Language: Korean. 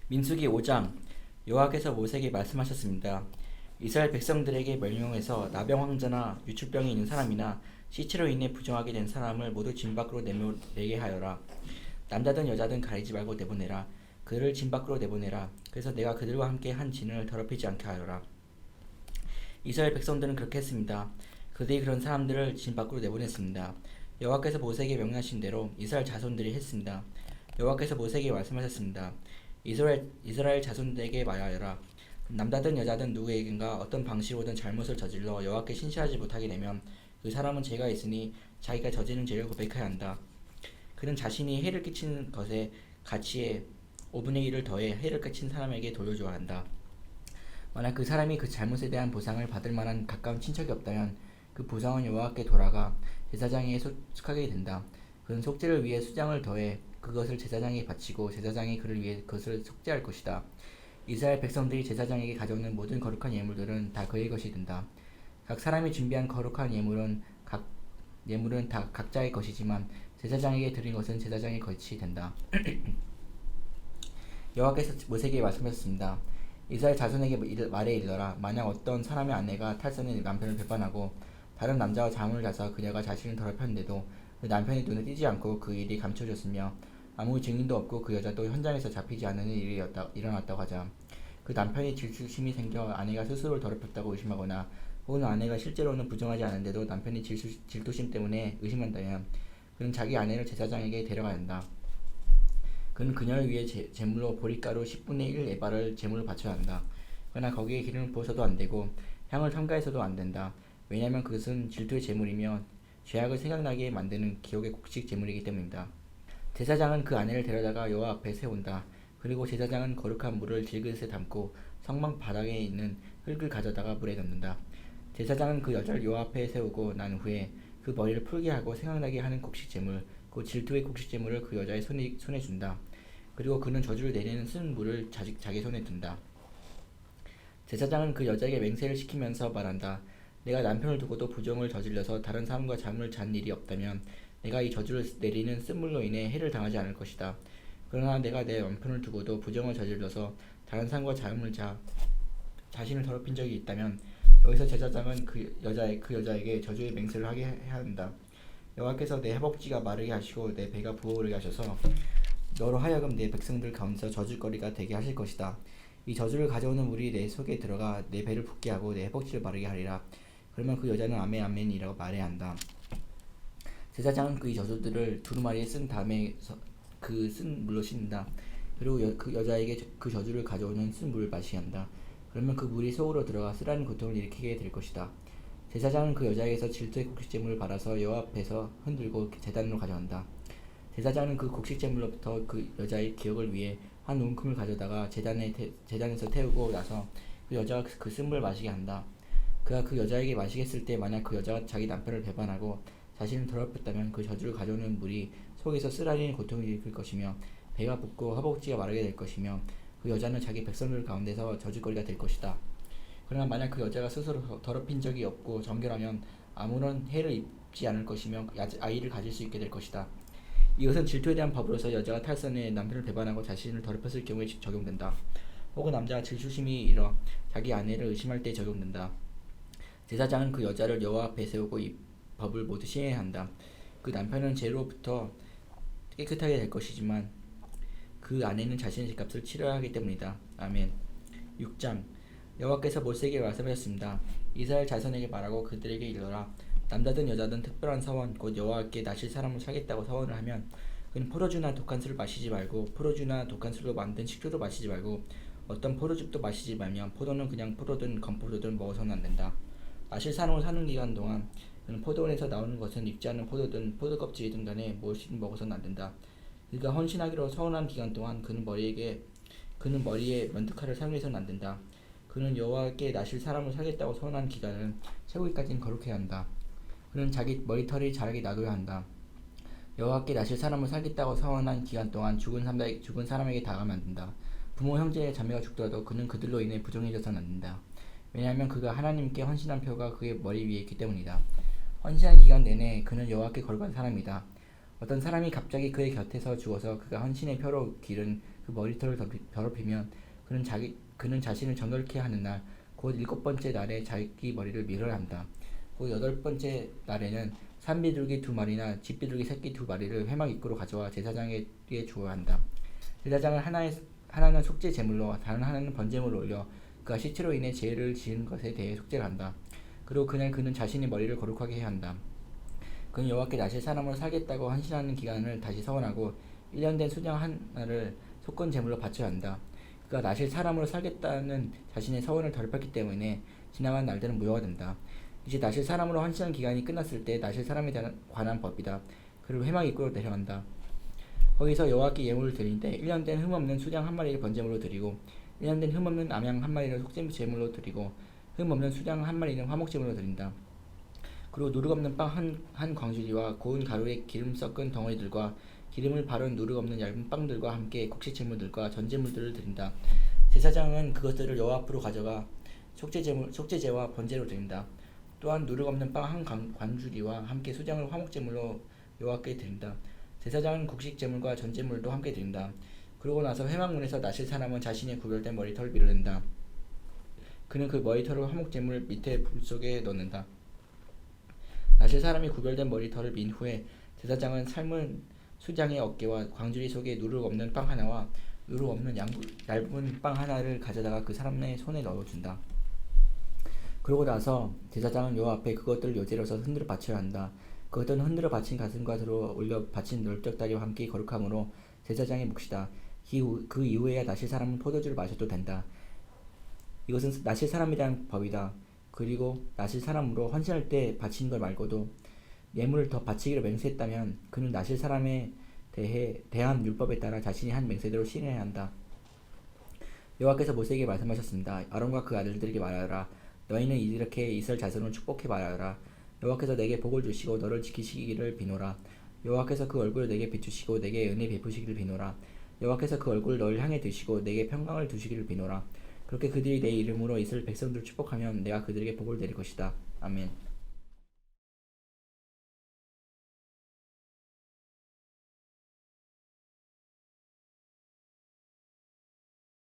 민수기 5장. 여호와께서 모세에게 말씀하셨습니다. 이스라엘 백성들에게 명령해서 나병 환자나 유출병이 있는 사람이나 시체로 인해 부정하게 된 사람을 모두 진 밖으로 내게 하여라. 남자든 여자든 가리지 말고 내보내라. 그들을 진 밖으로 내보내라. 그래서 내가 그들과 함께 한 진을 더럽히지 않게 하여라. 이스라엘 백성들은 그렇게 했습니다. 그들이 그런 사람들을 진 밖으로 내보냈습니다. 여호와께서 모세에게 명령하신 대로 이스라엘 자손들이 했습니다. 여호와께서 모세에게 말씀하셨습니다. 이스라엘 자손들에게 말하여라. 남자든 여자든 누구에겐가 어떤 방식으로든 잘못을 저질러 여호와께 신실하지 못하게 되면 그 사람은 죄가 있으니 자기가 저지른 죄를 고백해야 한다. 그는 자신이 해를 끼친 것에 가치에 5분의 1을 더해 해를 끼친 사람에게 돌려줘야 한다. 만약 그 사람이 그 잘못에 대한 보상을 받을 만한 가까운 친척이 없다면 그 보상은 여호와께 돌아가 제사장에게 속하게 된다. 그는 속죄를 위해 수장을 더해 그것을 제사장에게 바치고 제사장이 그를 위해 그것을 속죄할 것이다. 이스라엘 백성들이 제사장에게 가져오는 모든 거룩한 예물들은 다 그의 것이 된다. 각 사람이 준비한 거룩한 예물은 다 각자의 것이지만 제사장에게 드린 것은 제사장의 것이 된다. 여호와께서 모세에게 말씀하셨습니다. 이스라엘 자손에게 말해 일러라. 만약 어떤 사람의 아내가 탈선해 남편을 배반하고 다른 남자와 잠을 자서 그녀가 자신을 더럽혔는데도 그 남편의 눈에 띄지 않고 그 일이 감춰졌으며 아무 증인도 없고 그 여자도 현장에서 잡히지 않는 일이 일어났다고 하자. 그 남편이 질투심이 생겨 아내가 스스로를 더럽혔다고 의심하거나 혹은 아내가 실제로는 부정하지 않은데도 남편이 질투심 때문에 의심한다면 그는 자기 아내를 제사장에게 데려가야 한다. 그는 그녀를 위해 제물로 보리가루 10분의 1 에바를 제물로 바쳐야 한다. 그러나 거기에 기름을 부어서도 안 되고 향을 첨가해서도 안 된다. 왜냐하면 그것은 질투의 제물이며 죄악을 생각나게 만드는 기억의 곡식 제물이기 때문이다. 제사장은 그 아내를 데려다가 여호와 앞에 세운다. 그리고 제사장은 거룩한 물을 질그릇에 담고 성막 바닥에 있는 흙을 가져다가 물에 넣는다. 제사장은 그 여자를 여호와 앞에 세우고 난 후에 그 머리를 풀게 하고 생각나게 하는 곡식 제물, 그 질투의 곡식 제물을 그 여자의 손에 준다. 그리고 그는 저주를 내리는 쓴 물을 자기 손에 든다. 제사장은 그 여자에게 맹세를 시키면서 말한다. 내가 남편을 두고도 부정을 저질러서 다른 사람과 잠을 잔 일이 없다면 내가 이 저주를 내리는 쓴물로 인해 해를 당하지 않을 것이다. 그러나 내가 내 남편을 두고도 부정을 저질러서 다른 사람과 잠을 자신을 더럽힌 적이 있다면 여기서 제사장은 그 여자에게 저주의 맹세를 하게 해야 한다. 여호와께서 내 허벅지가 마르게 하시고 내 배가 부어오르게 하셔서 너로 하여금 내 백성들 가운데서 저주거리가 되게 하실 것이다. 이 저주를 가져오는 물이 내 속에 들어가 내 배를 붓게 하고 내 허벅지를 마르게 하리라. 그러면 그 여자는 아멘 아멘이라고 말해야 한다. 제사장은 그 이 저주들을 두루마리에 쓴 다음에 그 쓴 물로 씻는다. 그리고 그 여자에게 그 저주를 가져오는 쓴 물을 마시게 한다. 그러면 그 물이 속으로 들어가 쓰라린 고통을 일으키게 될 것이다. 제사장은 그 여자에게서 질투의 곡식제물을 받아서 여호와 앞에서 흔들고 제단으로 가져간다. 제사장은 그 곡식제물로부터 그 여자의 기억을 위해 한 움큼을 가져다가 제단에서 태우고 나서 그 여자가 그 쓴물을 마시게 한다. 그가 그 여자에게 마시게 했을 때 만약 그 여자가 자기 남편을 배반하고 자신을 더럽혔다면 그 저주를 가져오는 물이 속에서 쓰라린 고통을 일으킬 것이며 배가 붓고 허벅지가 마르게 될 것이며 그 여자는 자기 백성들 가운데서 저주거리가 될 것이다. 그러나 만약 그 여자가 스스로 더럽힌 적이 없고 정결하면 아무런 해를 입지 않을 것이며 아이를 가질 수 있게 될 것이다. 이것은 질투에 대한 법으로서 여자가 탈선해 남편을 배반하고 자신을 더럽혔을 경우에 적용된다. 혹은 남자가 질투심이 일어 자기 아내를 의심할 때 적용된다. 제사장은 그 여자를 여호와 앞에 세우고 이 법을 모두 시행해야 한다. 그 남편은 죄로부터 깨끗하게 될 것이지만 그 아내는 자신의 죄값을 치러야 하기 때문이다. 아멘. 6장. 여호와께서 모세에게 말씀하셨습니다. 이스라엘 자손에게 말하고 그들에게 이르라. 남자든 여자든 특별한 서원 곧 여호와께 나실 사람을 사겠다고 서원을 하면 그는 포도주나 독한 술을 마시지 말고 포도주나 독한 술로 만든 식초도 마시지 말고 어떤 포도즙도 마시지 말며 포도는 그냥 포도든 건포도든 먹어서는 안 된다. 나실 사람을 사는 기간 동안 그는 포도원에서 나오는 것은 익지 않은 포도든 포도껍질이든 간에 무엇이든 먹어서는 안 된다. 그가 헌신하기로 서원한 기간 동안 그는 머리에 면도칼을 사용해서는 안 된다. 그는 여호와께 나실 사람을 사겠다고 서원한 기간은 세우기까지는 거룩해야 한다. 그는 자기 머리털이 자라게 놔둬야 한다. 여호와께 나실 사람을 사겠다고 서원한 기간 동안 죽은 사람에게 당하면 안 된다. 부모 형제 자매가 죽더라도 그는 그들로 인해 부정해져서는 안 된다. 왜냐하면 그가 하나님께 헌신한 표가 그의 머리 위에 있기 때문이다. 헌신한 기간 내내 그는 여호와께 거룩한 사람이다. 어떤 사람이 갑자기 그의 곁에서 죽어서 그가 헌신의 표로 기른 그 머리털을 더럽히면 그는 자신을 정결케 하는 날 곧 7번째 날에 자기 머리를 밀어야 한다. 곧 8번째 날에는 산비둘기 2마리나 집비둘기 새끼 2마리를 회막 입구로 가져와 제사장에게 주어야 한다. 제사장은 하나는 속죄 제물로 다른 하나는 번제물로 올려 그가 시체로 인해 죄를 지은 것에 대해 속죄를 한다. 그리고 그날 그는 자신의 머리를 거룩하게 해야 한다. 그는 여호와께 나실 사람으로 살겠다고 헌신하는 기간을 다시 서원하고 1년 된 수장 하나를 속건 제물로 바쳐야 한다. 그가 나실 사람으로 살겠다는 자신의 서원을 더럽혔기 때문에 지나간 날들은 무효가 된다. 이제 나실 사람으로 헌신한 기간이 끝났을 때 나실 사람에 관한 법이다. 그를 회막 입구로 데려간다. 거기서 여호와께 예물을 드릴 때 1년 된 흠없는 수장 1마리를 번제물로 드리고 1년 된 흠없는 암양 1마리를 속죄 제물로 드리고 흠없는 수장 1마리는 화목 제물로 드린다. 그리고 누룩 없는 빵 한 광주리와 고운 가루에 기름 섞은 덩어리들과 기름을 바른 누룩 없는 얇은 빵들과 함께 곡식제물들과 전제물들을 드린다. 제사장은 그것들을 여호와 앞으로 가져가 속죄제와 번제로 드린다. 또한 누룩 없는 빵 한 관주리와 함께 수장을 화목제물로 여호와께 드린다. 제사장은 곡식제물과 전제물도 함께 드린다. 그러고 나서 회막문에서 나실 사람은 자신의 구별된 머리털을 밀어낸다. 그는 그 머리털을 화목제물 밑에 불 속에 넣는다. 나실 사람이 구별된 머리털을 민 후에 제사장은 삶은 수장의 어깨와 광주리 속에 누룩 없는 빵 하나와 누룩 없는 얇은 빵 하나를 가져다가 그 사람의 손에 넣어준다. 그러고 나서 제사장은 여호와 앞에 그것들을 요제로서 흔들어 바쳐야 한다. 그것들은 흔들어 바친 가슴과 들어 올려 바친 널떡다리와 함께 거룩함으로 제사장의 몫이다. 그 이후에야 나실 사람은 포도주를 마셔도 된다. 이것은 나실 사람에 대한 법이다. 그리고 나실 사람으로 헌신할 때 바치는 것 말고도 예물을 더 바치기로 맹세했다면 그는 나실 사람에 대한 율법에 따라 자신이 한 맹세대로 실행해야 한다. 여호와께서 모세에게 말씀하셨습니다. 아론과 그 아들들에게 말하라. 너희는 이렇게 이스라엘 자손을 축복해 말하라. 여호와께서 내게 복을 주시고 너를 지키시기를 비노라. 여호와께서 그 얼굴을 내게 비추시고 내게 은혜 베푸시기를 비노라. 여호와께서 그 얼굴을 너를 향해 드시고 내게 평강을 두시기를 비노라. 그렇게 그들이 내 이름으로 이스라엘 백성들을 축복하면 내가 그들에게 복을 내릴 것이다. 아멘.